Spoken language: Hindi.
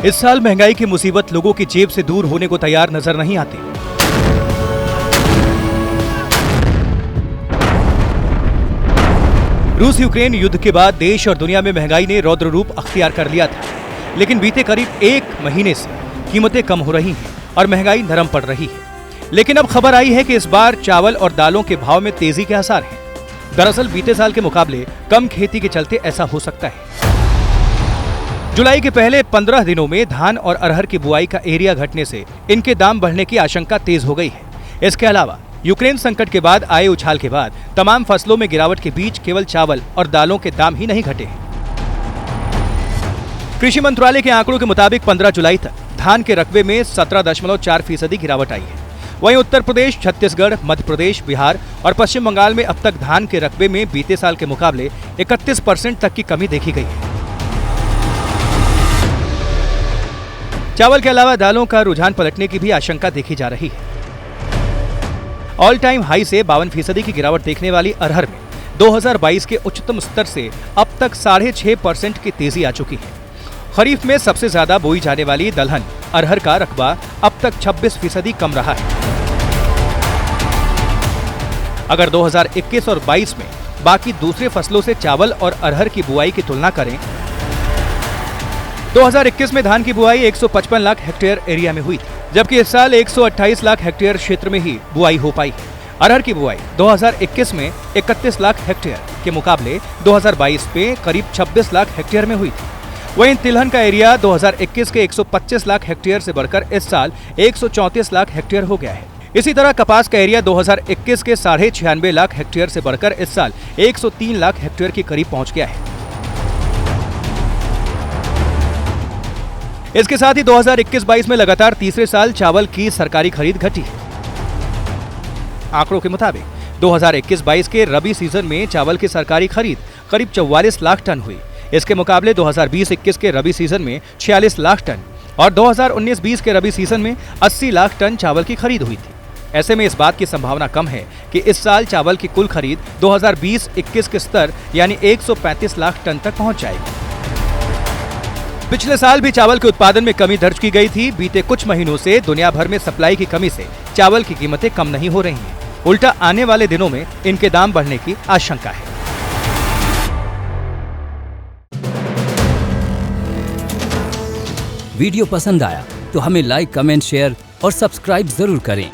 इस साल महंगाई की मुसीबत लोगों की जेब से दूर होने को तैयार नजर नहीं आती। रूस यूक्रेन युद्ध के बाद देश और दुनिया में महंगाई ने रौद्र रूप अख्तियार कर लिया था, लेकिन बीते करीब एक महीने से कीमतें कम हो रही हैं और महंगाई नरम पड़ रही है। लेकिन अब खबर आई है कि इस बार चावल और दालों के भाव में तेजी के आसार हैं। दरअसल बीते साल के मुकाबले कम खेती के चलते ऐसा हो सकता है। जुलाई के पहले 15 दिनों में धान और अरहर की बुआई का एरिया घटने से इनके दाम बढ़ने की आशंका तेज हो गई है। इसके अलावा यूक्रेन संकट के बाद आए उछाल के बाद तमाम फसलों में गिरावट के बीच केवल चावल और दालों के दाम ही नहीं घटे हैं। कृषि मंत्रालय के आंकड़ों के मुताबिक 15 जुलाई तक धान के रकबे में 17.4% गिरावट आई है। वहीं उत्तर प्रदेश, छत्तीसगढ़, मध्य प्रदेश, बिहार और पश्चिम बंगाल में अब तक धान के रकबे में बीते साल के मुकाबले 31% तक की कमी देखी गई है। चावल के अलावा दालों का रुझान पलटने की भी आशंका देखी जा रही है। ऑल टाइम हाई से 52% की गिरावट देखने वाली अरहर में 2022 के उच्चतम स्तर से अब तक 6.5% की तेजी आ चुकी है। खरीफ में सबसे ज्यादा बोई जाने वाली दलहन अरहर का रकबा अब तक 26% कम रहा है। अगर 2021 और 22 में बाकी दूसरे फसलों से चावल और अरहर की बुआई की तुलना करें, 2021 में धान की बुआई 155 लाख हेक्टेयर एरिया में हुई थी, जबकि इस साल 128 लाख हेक्टेयर क्षेत्र में ही बुआई हो पाई है। अरहर की बुआई 2021 में 31 लाख हेक्टेयर के मुकाबले 2022 में करीब 26 लाख हेक्टेयर में हुई थी। वहीं तिलहन का एरिया 2021 के 125 लाख हेक्टेयर से बढ़कर इस साल 134 लाख हेक्टेयर हो गया है। इसी तरह कपास का एरिया 2021 के 96.5 लाख हेक्टेयर से बढ़कर इस साल 103 लाख हेक्टेयर के करीब पहुंच गया है। इसके साथ ही 2021-22 में लगातार तीसरे साल चावल की सरकारी खरीद घटी है। आंकड़ों के मुताबिक 2021-22 के रबी सीजन में चावल की सरकारी खरीद करीब 44 लाख टन हुई। इसके मुकाबले 2020-21 के रबी सीजन में 46 लाख टन और 2019-20 के रबी सीजन में 80 लाख टन चावल की खरीद हुई थी। ऐसे में इस बात की संभावना कम है कि इस साल चावल की कुल खरीद 2020-21 के स्तर यानी 135 लाख टन तक पहुंच जाएगी। पिछले साल भी चावल के उत्पादन में कमी दर्ज की गई थी। बीते कुछ महीनों से दुनिया भर में सप्लाई की कमी से चावल की कीमतें कम नहीं हो रही हैं। उल्टा आने वाले दिनों में इनके दाम बढ़ने की आशंका है। वीडियो पसंद आया तो हमें लाइक, कमेंट, शेयर और सब्सक्राइब जरूर करें।